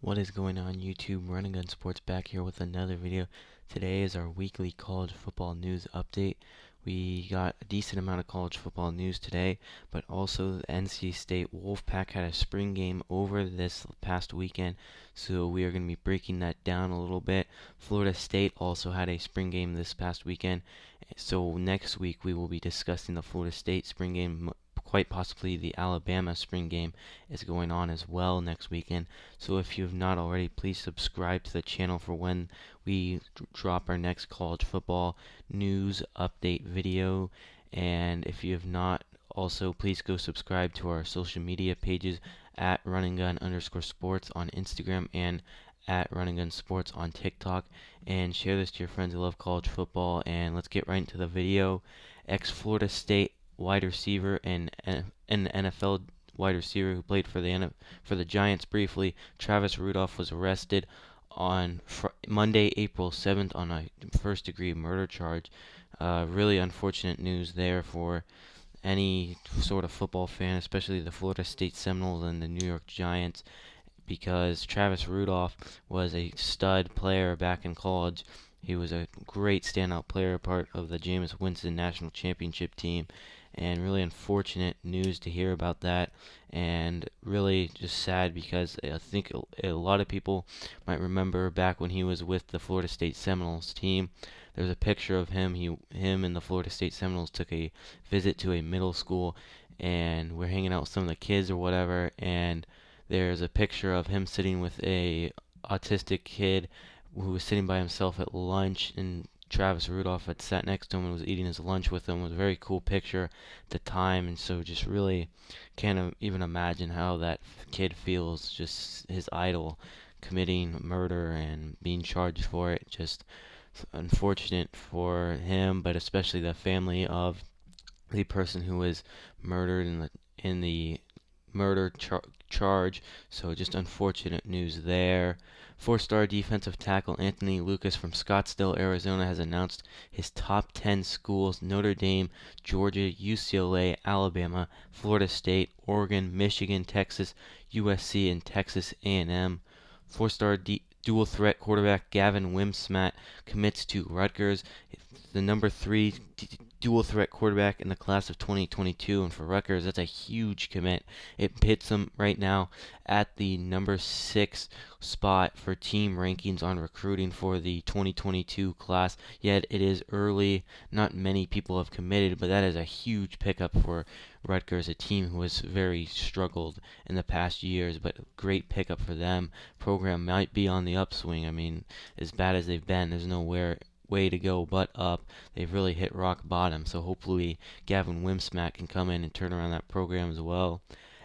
What is going on YouTube? Running Gun Sports back here with another video. Today is our weekly college football news update. We got a decent amount of college football news today, but also the NC State Wolfpack had a spring game over this past weekend, so we are going to be breaking that down a little bit. Florida State also had a spring game this past weekend, so next week we will be discussing the Florida State spring game. Quite possibly the Alabama spring game is going on as well next weekend. So if you have not already, please subscribe to the channel for when we drop our next college football news update video. And if you have not, also please go subscribe to our social media pages at runninggun_sports on Instagram and at runninggunsports on TikTok, and share this to your friends who love college football. And let's get right into the video. Ex-Florida State wide receiver and an NFL wide receiver who played for the Giants briefly, Travis Rudolph, was arrested on Monday, April 7th on a first-degree murder charge. Really unfortunate news there for any sort of football fan, especially the Florida State Seminoles and the New York Giants, because Travis Rudolph was a stud player back in college. He was a great standout player, part of the Jameis Winston National Championship team, and really unfortunate news to hear about that, and really just sad because I think a lot of people might remember back when he was with the Florida State Seminoles team. There's a picture of him. Him and the Florida State Seminoles took a visit to a middle school, and we're hanging out with some of the kids or whatever, and there's a picture of him sitting with a autistic kid who was sitting by himself at lunch, and Travis Rudolph had sat next to him and was eating his lunch with him. It was a very cool picture at the time, and so just really can't even imagine how that kid feels, just his idol committing murder and being charged for it. Just unfortunate for him, but especially the family of the person who was murdered in the murder charge. So just unfortunate news there. Four-star defensive tackle Anthony Lucas from Scottsdale, Arizona, has announced his top 10 schools: Notre Dame, Georgia, UCLA, Alabama, Florida State, Oregon, Michigan, Texas, USC, and Texas A&M. Four-star dual threat quarterback Gavin Wimsmack commits to Rutgers, the number 3 dual threat quarterback in the class of 2022, and for Rutgers, that's a huge commit. It pits them right now at the number 6 spot for team rankings on recruiting for the 2022 class. Yet it is early, not many people have committed, but that is a huge pickup for Rutgers, a team who has very struggled in the past years, but great pickup for them. Program might be on the upswing. I mean, as bad as they've been, there's nowhere way to go but up. They've really hit rock bottom, so hopefully Gavin Wimsmack can come in and turn around that program as well.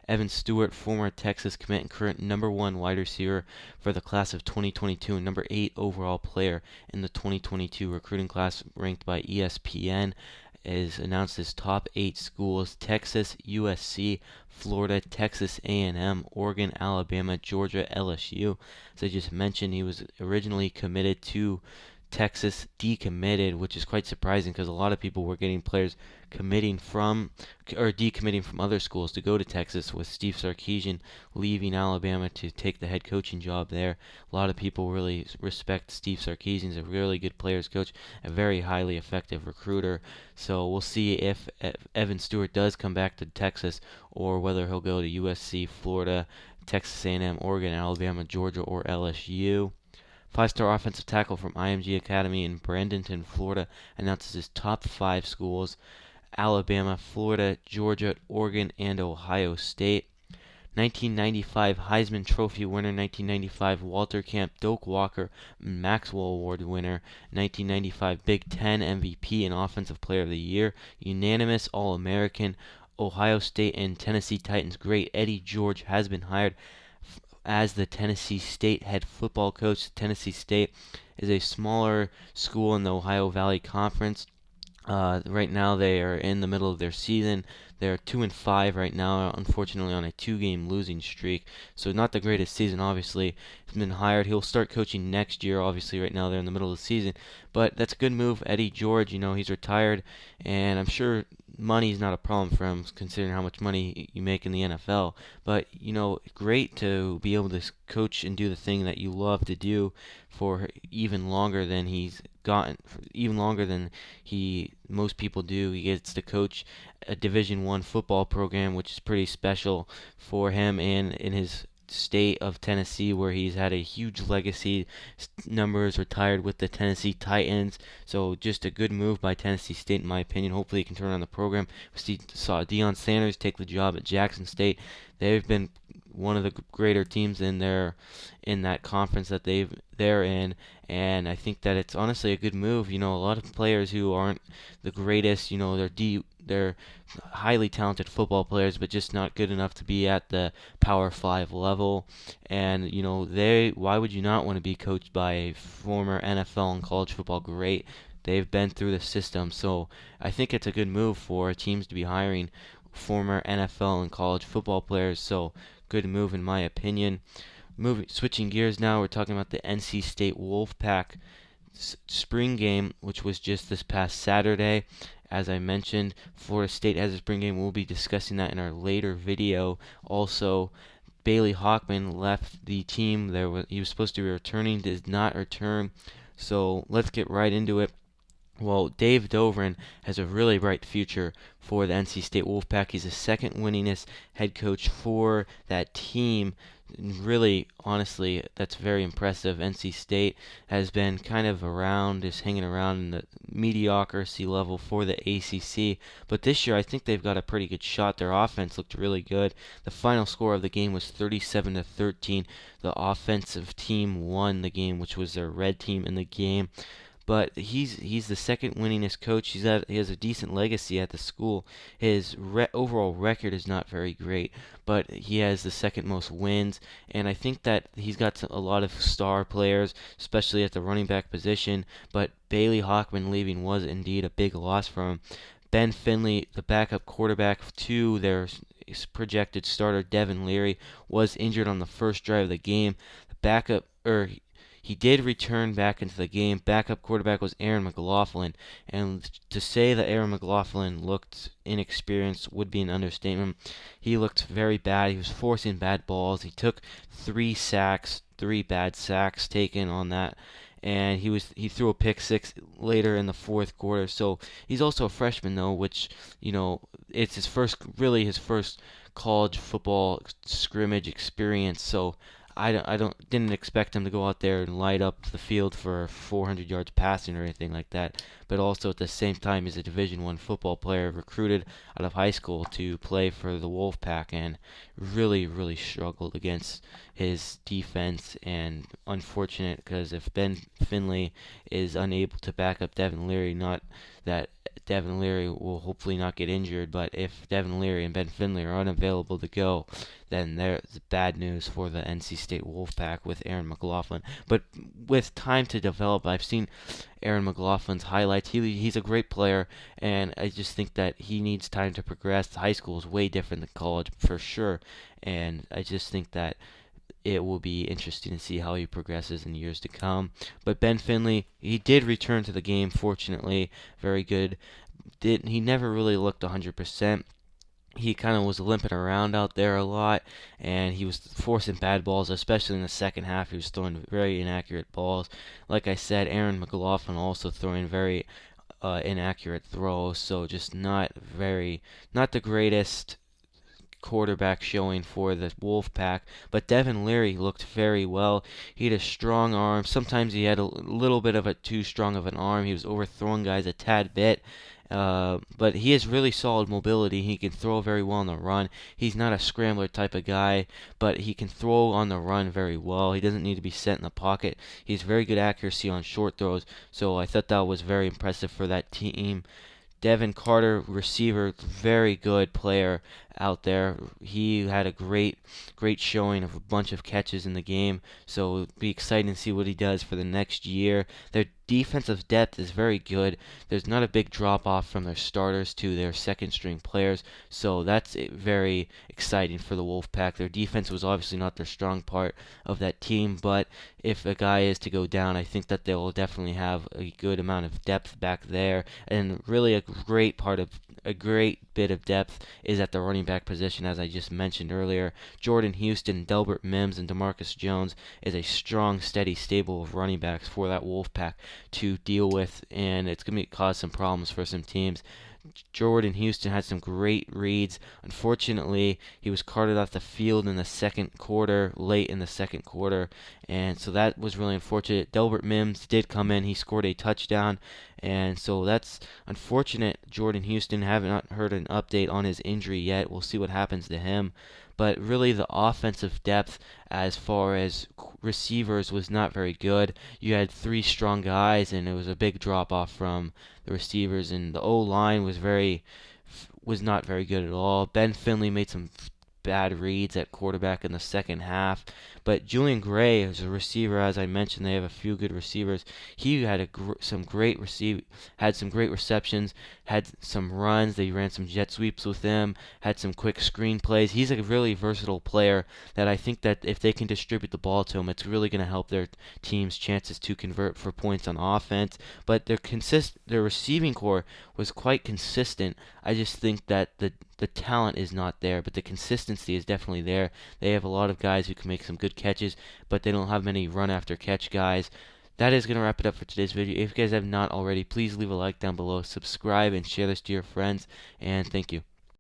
Evan Stewart, former Texas commit and current number 1 wide receiver for the class of 2022 and number 8 overall player in the 2022 recruiting class ranked by ESPN, is announced his top 8 schools: Texas, USC, Florida, Texas A&M, Oregon, Alabama, Georgia, LSU. As I just mentioned, he was originally committed to Texas, decommitted, which is quite surprising because a lot of people were getting players committing from or decommitting from other schools to go to Texas, with Steve Sarkisian leaving Alabama to take the head coaching job there. A lot of people really respect Steve Sarkisian. He's a really good players coach, a very highly effective recruiter. So we'll see if Evan Stewart does come back to Texas, or whether he'll go to USC, Florida, Texas A&M, Oregon, Alabama, Georgia, or LSU. Five-star offensive tackle from IMG Academy in Bradenton, Florida, announces his top 5 schools: Alabama, Florida, Georgia, Oregon, and Ohio State. 1995 Heisman Trophy winner, 1995 Walter Camp, Doak Walker, Maxwell Award winner, 1995 Big Ten MVP and Offensive Player of the Year, unanimous All-American, Ohio State and Tennessee Titans great Eddie George has been hired as the Tennessee State head football coach. Tennessee State is a smaller school in the Ohio Valley Conference. Right now they are in the middle of their season. They're 2-5 right now, unfortunately on a 2-game losing streak. So not the greatest season, obviously. He's been hired. He'll start coaching next year. Obviously, right now they're in the middle of the season, but that's a good move. Eddie George, he's retired, and I'm sure money's not a problem for him considering how much money you make in the NFL. But great to be able to coach and do the thing that you love to do for even longer than he's gotten, even longer than he most people do. He gets to coach a Division I football program, which is pretty special for him and in his state of Tennessee, where he's had a huge legacy. Numbers retired with the Tennessee Titans, so just a good move by Tennessee State in my opinion. Hopefully he can turn around the program. We saw Deion Sanders take the job at Jackson State. They've been one of the greater teams in that conference that they're in, and I think that it's honestly a good move. A lot of players who aren't the greatest, they're highly talented football players, but just not good enough to be at the Power 5 level. And why would you not want to be coached by a former NFL and college football great? They've been through the system, so I think it's a good move for teams to be hiring former NFL and college football players. So good move in my opinion. Switching gears now, we're talking about the NC State Wolfpack spring game, which was just this past Saturday. As I mentioned, Florida State has a spring game. We'll be discussing that in our later video. Also, Bailey Hawkman left the team. He was supposed to be returning, did not return. So let's get right into it. Well, Dave Dovran has a really bright future for the NC State Wolfpack. He's the second winningest head coach for that team. Really, honestly, that's very impressive. NC State has been kind of just hanging around in the mediocrity level for the ACC. But this year, I think they've got a pretty good shot. Their offense looked really good. The final score of the game was 37-13. The offensive team won the game, which was their red team in the game. But he's the second winningest coach. He has a decent legacy at the school. His overall record is not very great, but he has the second most wins, and I think that he's got a lot of star players, especially at the running back position. But Bailey Hawkman leaving was indeed a big loss for him. Ben Finley, the backup quarterback to their projected starter Devin Leary, was injured on the first drive of the game. He did return back into the game. Backup quarterback was Aaron McLaughlin, and to say that Aaron McLaughlin looked inexperienced would be an understatement. He looked very bad. He was forcing bad balls. He took 3 bad sacks taken on that, and he threw a pick 6 later in the fourth quarter. So he's also a freshman though, which it's his first college football scrimmage experience. So I didn't expect him to go out there and light up the field for 400 yards passing or anything like that. But also at the same time, he's a Division I football player recruited out of high school to play for the Wolfpack, and really, really struggled against his defense. And unfortunate, because if Ben Finley is unable to back up Devin Leary, not that Devin Leary will hopefully not get injured, but if Devin Leary and Ben Finley are unavailable to go, then there's bad news for the NC State Wolfpack with Aaron McLaughlin. But with time to develop, I've seen Aaron McLaughlin's highlights. He's a great player, and I just think that he needs time to progress. High school is way different than college for sure, and I just think that it will be interesting to see how he progresses in years to come. But Ben Finley, he did return to the game, fortunately. Very good. He never really looked 100%. He kind of was limping around out there a lot, and he was forcing bad balls, especially in the second half. He was throwing very inaccurate balls. Like I said, Aaron McLaughlin also throwing very inaccurate throws, so just not the greatest quarterback showing for the Wolfpack. But Devin Leary looked very well. He had a strong arm. Sometimes he had a little bit of a too strong of an arm. He was overthrowing guys a tad bit. But he has really solid mobility. He can throw very well on the run. He's not a scrambler type of guy, but he can throw on the run very well. He doesn't need to be set in the pocket. He has very good accuracy on short throws, so I thought that was very impressive for that team. Devin Carter, receiver, very good player out there. He had a great showing of a bunch of catches in the game, so it'll be exciting to see what he does for the next year. Their defensive depth is very good. There's not a big drop off from their starters to their second string players, so that's very exciting for the Wolfpack. Their defense was obviously not their strong part of that team, but if a guy is to go down, I think that they will definitely have a good amount of depth back there, and really a great bit of depth is at the running back position, as I just mentioned earlier. Jordan Houston, Delbert Mims, and Demarcus Jones is a strong, steady stable of running backs for that Wolfpack to deal with, and it's going to cause some problems for some teams. Jordan Houston had some great reads. Unfortunately, he was carted off the field in the second quarter, late in the second quarter, and so that was really unfortunate. Delbert Mims did come in. He scored a touchdown, and so that's unfortunate. Jordan Houston, haven't not heard an update on his injury yet. We'll see what happens to him. But really, the offensive depth as far as receivers was not very good. You had three strong guys, and it was a big drop off from the receivers, and the O line was not very good at all. Ben Finley made some bad reads at quarterback in the second half. But Julian Gray is a receiver, as I mentioned. They have a few good receivers. He had some great had some great receptions, had some runs. They ran some jet sweeps with him, had some quick screen plays. He's a really versatile player that I think that if they can distribute the ball to him, it's really going to help their team's chances to convert for points on offense. But their receiving core was quite consistent. I just think that the talent is not there, but the consistency is definitely there. They have a lot of guys who can make some good catches, but they don't have many run after catch guys. That is going to wrap it up for today's video. If you guys have not already, please leave a like down below, subscribe, and share this to your friends, and thank you.